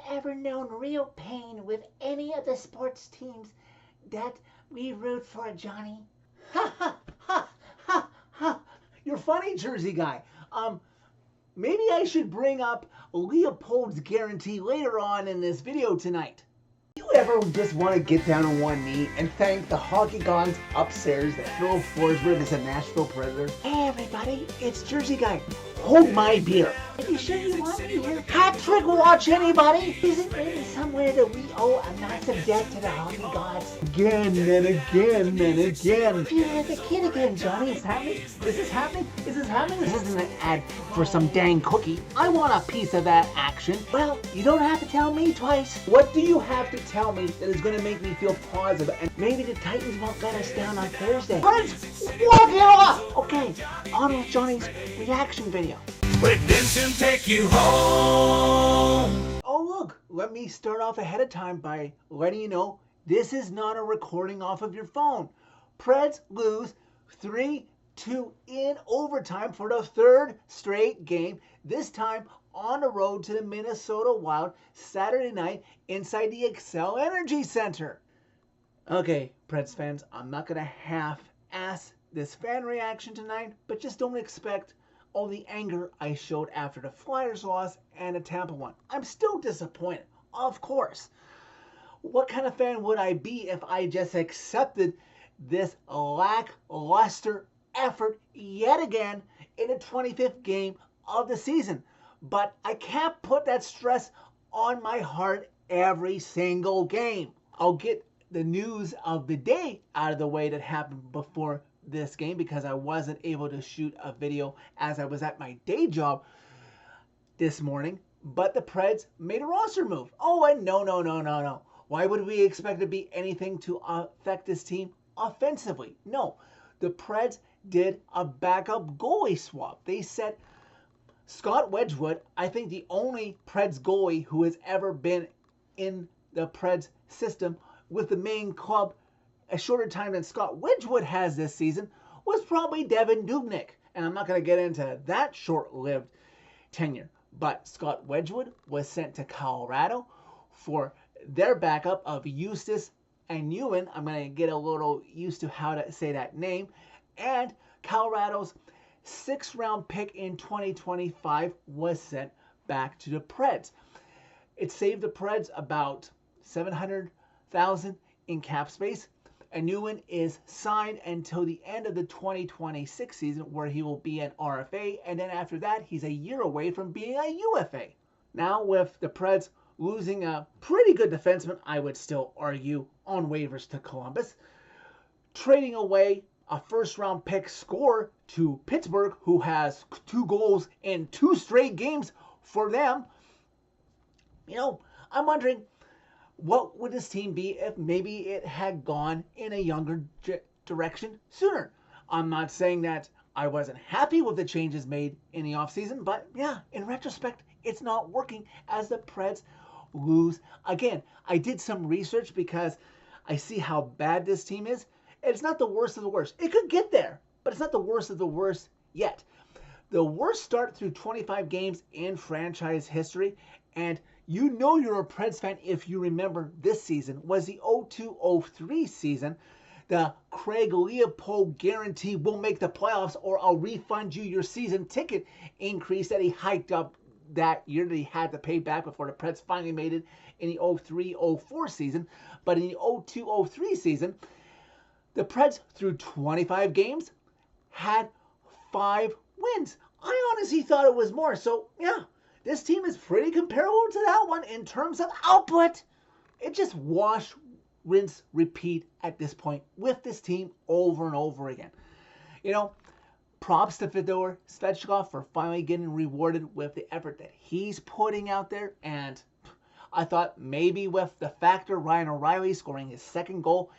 ever known real pain with any of the sports teams that we root for, Johnny? Ha ha ha ha ha! You're funny, Jersey guy. Maybe I should bring up Leopold's guarantee later on in this video tonight. You ever just want to get down on one knee and thank the hockey gods upstairs that Phil Forsberg is a Nashville Predator? Hey everybody, It's Jersey Guy. Hold my beer. are you sure you want me here? Patrick, watch anybody? Is it really somewhere that we owe a massive debt to the hockey gods? Again and again and again. You're like a kid again, Johnny. Is this happening? Is this happening? This isn't an ad for some dang cookie. I want a piece of that action. Well, you don't have to tell me twice. What do you have to tell me that is going to make me feel positive? And Maybe the Titans won't let us down on Thursday. Prince, walk it off! Okay, on with Johnny's reaction video. Redemption take you home. Oh look, let me start off ahead of time by letting you know this is not a recording off of your phone. Preds lose 3-2 in overtime for the third straight game, this time on the road to the Minnesota Wild Saturday night inside the Xcel Energy Center. Okay, Preds fans, I'm not going to half-ass this fan reaction tonight, but just don't expect all the anger I showed after the Flyers loss and the Tampa one. I'm still disappointed, of course. What kind of fan would I be if I just accepted this lackluster effort yet again in the 25th game of the season? But I can't put that stress on my heart every single game. I'll get the news of the day out of the way that happened before this game because I wasn't able to shoot a video as I was at my day job this morning. But the Preds made a roster move. Oh, and no. Why would we expect to be anything to affect this team offensively? No, the Preds did a backup goalie swap. They set Scott Wedgwood, I think the only Preds goalie who has ever been in the Preds system with the main club a shorter time than Scott Wedgwood has this season, was probably Devin Dubnyk. And I'm not going to get into that short-lived tenure. But Scott Wedgwood was sent to Colorado for their backup of Eustace and Ewan. I'm going to get a little used to how to say that name. And Colorado's 6th-round pick in 2025 was sent back to the Preds. It saved the Preds about $700,000 in cap space. And Ewan is signed until the end of the 2026 season, where he will be an RFA, and then after that, he's a year away from being a UFA. Now, with the Preds losing a pretty good defenseman, I would still argue, on waivers to Columbus, trading away a first-round pick scorer to Pittsburgh, who has 2 goals in 2 straight games for them, I'm wondering, what would this team be if maybe it had gone in a younger direction sooner? I'm not saying that I wasn't happy with the changes made in the offseason, but yeah, in retrospect, it's not working as the Preds lose again. I did some research because I see how bad this team is. It's not the worst of the worst. It could get there, but it's not the worst of the worst yet. The worst start through 25 games in franchise history, and you're a Preds fan if you remember this season, was the 02-03 season. The Craig Leopold guarantee will make the playoffs or I'll refund you your season ticket increase that he hiked up that year that he had to pay back before the Preds finally made it in the 03-04 season. But in the 02-03 season, the Preds through 25 games had 5 wins. I honestly thought it was more. So, yeah. This team is pretty comparable to that one in terms of output. It just wash, rinse, repeat at this point with this team over and over again. Props to Fedor Svechnikov for finally getting rewarded with the effort that he's putting out there. And I thought maybe with the factor Ryan O'Reilly scoring his 2nd goal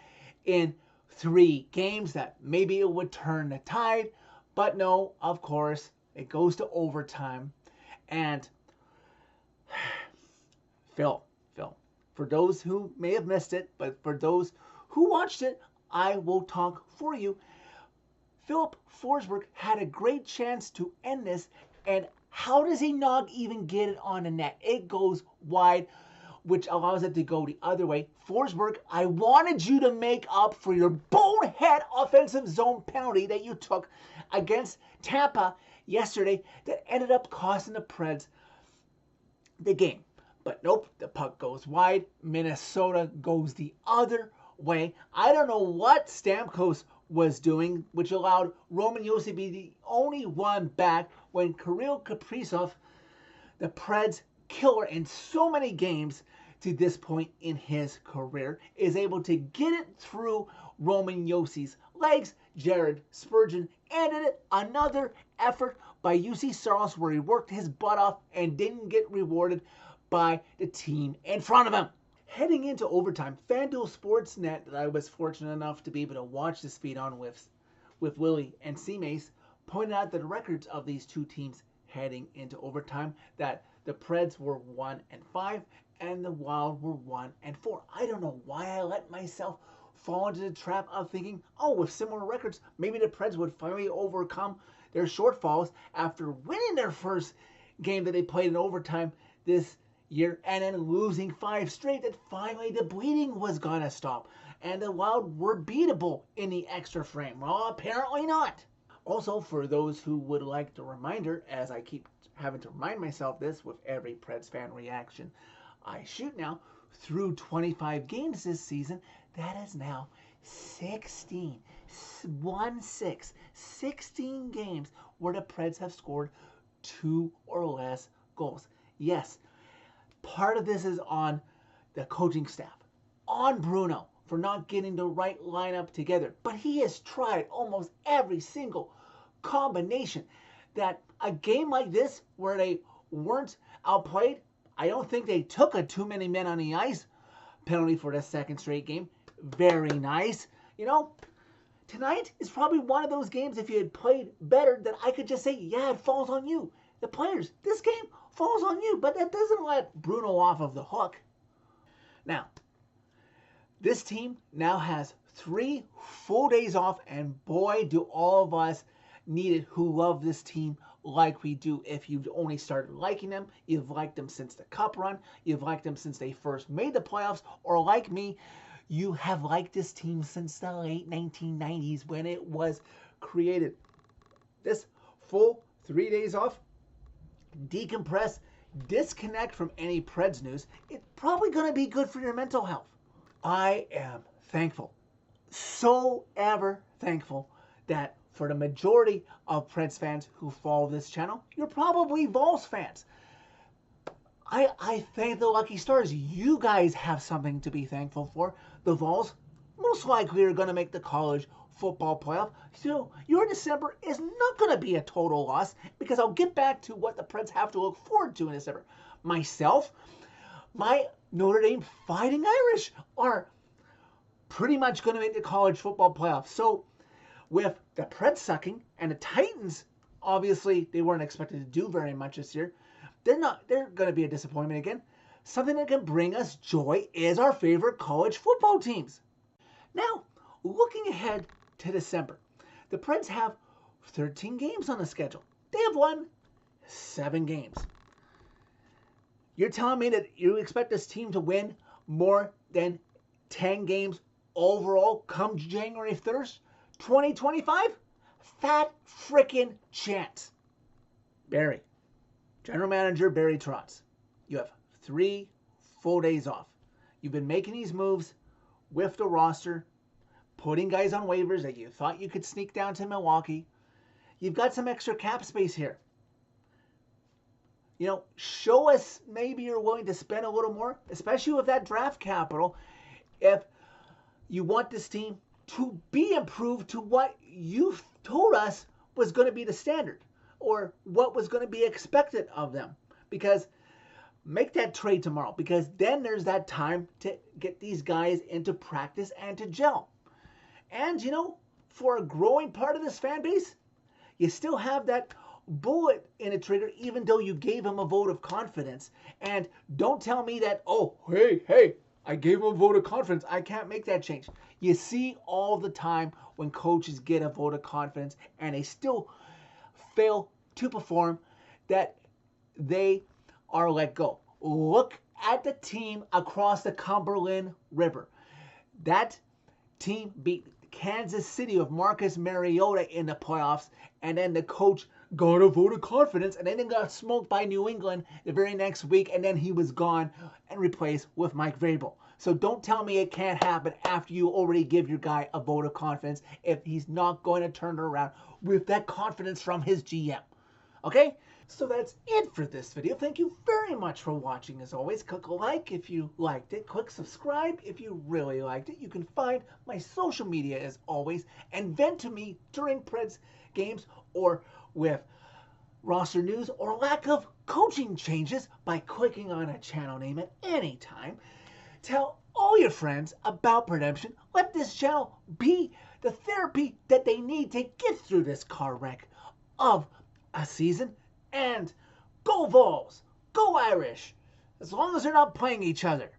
in 3 games that maybe it would turn the tide. But no, of course, it goes to overtime. And Phil, for those who may have missed it, but for those who watched it, I will talk for you. Philip Forsberg had a great chance to end this, and how does he not even get it on the net? It goes wide. which allows it to go the other way. Forsberg, I wanted you to make up for your bonehead offensive zone penalty that you took against Tampa yesterday that ended up costing the Preds the game. But nope, the puck goes wide. Minnesota goes the other way. I don't know what Stamkos was doing, which allowed Roman Josi to be the only one back when Kirill Kaprizov, the Preds killer in so many games to this point in his career, is able to get it through Roman Josi's legs. Jared Spurgeon ended it. Another effort by UC Saros where he worked his butt off and didn't get rewarded by the team in front of him. Heading into overtime, FanDuel Sportsnet, that I was fortunate enough to be able to watch this feed on with Willie and C-Mace, pointed out the records of these two teams heading into overtime, that the Preds were 1-5 and the Wild were 1-4. I don't know why I let myself fall into the trap of thinking, oh, with similar records, maybe the Preds would finally overcome their shortfalls after winning their first game that they played in overtime this year and then losing 5 straight, that finally the bleeding was gonna stop and the Wild were beatable in the extra frame. Well, apparently not. Also, for those who would like the reminder, as I keep having to remind myself this with every Preds fan reaction I shoot now, through 25 games this season, that is now 16. 16 games where the Preds have scored 2 or less goals. Yes, part of this is on the coaching staff, on Bruno for not getting the right lineup together. But he has tried almost every single combination that a game like this where they weren't outplayed, I don't think they took a too many men on the ice penalty for the second straight game. Very nice. You know, tonight is probably one of those games, if you had played better, that I could just say, yeah, it falls on you. The players, this game falls on you, but that doesn't let Bruno off of the hook. Now, this team now has 3 full days off, and boy, do all of us need it who love this team like we do. If you've only started liking them, you've liked them since the Cup run, you've liked them since they first made the playoffs, or like me, you have liked this team since the late 1990s when it was created. This full 3 days off, decompress, disconnect from any Preds news, it's probably going to be good for your mental health. I am thankful, so ever thankful, that for the majority of Preds fans who follow this channel, you're probably Vols fans. I thank the lucky stars. You guys have something to be thankful for. The Vols most likely are going to make the college football playoff. So your December is not going to be a total loss, because I'll get back to what the Preds have to look forward to in December. Myself, my Notre Dame Fighting Irish are pretty much going to make the college football playoff. So with the Preds sucking and the Titans, obviously they weren't expected to do very much this year. They're going to be a disappointment again. Something that can bring us joy is our favorite college football teams. Now, looking ahead to December, the Preds have 13 games on the schedule. They have won 7 games. You're telling me that you expect this team to win more than 10 games overall come January 1st, 2025? Fat frickin' chance. Barry, General Manager Barry Trotz, you have 3 full days off. You've been making these moves with the roster, putting guys on waivers that you thought you could sneak down to Milwaukee. You've got some extra cap space here. You know, show us maybe you're willing to spend a little more, especially with that draft capital, if you want this team to be improved to what you told us was going to be the standard, or what was going to be expected of them. Because make that trade tomorrow, because then there's that time to get these guys into practice and to gel. And, you know, for a growing part of this fan base, you still have that bullet in a trigger, even though you gave him a vote of confidence. And don't tell me that, oh, hey, I gave him a vote of confidence, I can't make that change. You see all the time when coaches get a vote of confidence and they still fail to perform, that they are let go. Look at the team across the Cumberland River. That team beat Kansas City with Marcus Mariota in the playoffs, and then the coach got a vote of confidence, and then they got smoked by New England the very next week, and then he was gone and replaced with Mike Vrabel. So don't tell me it can't happen after you already give your guy a vote of confidence if he's not going to turn it around with that confidence from his GM. Okay? So that's it for this video. Thank you very much for watching. As always, click like if you liked it. Click subscribe if you really liked it. You can find my social media as always and vent to me during Preds games or with roster news or lack of coaching changes by clicking on a channel name at any time. Tell all your friends about Redemption. Let this channel be the therapy that they need to get through this car wreck of a season. And go Vols, go Irish, as long as they're not playing each other.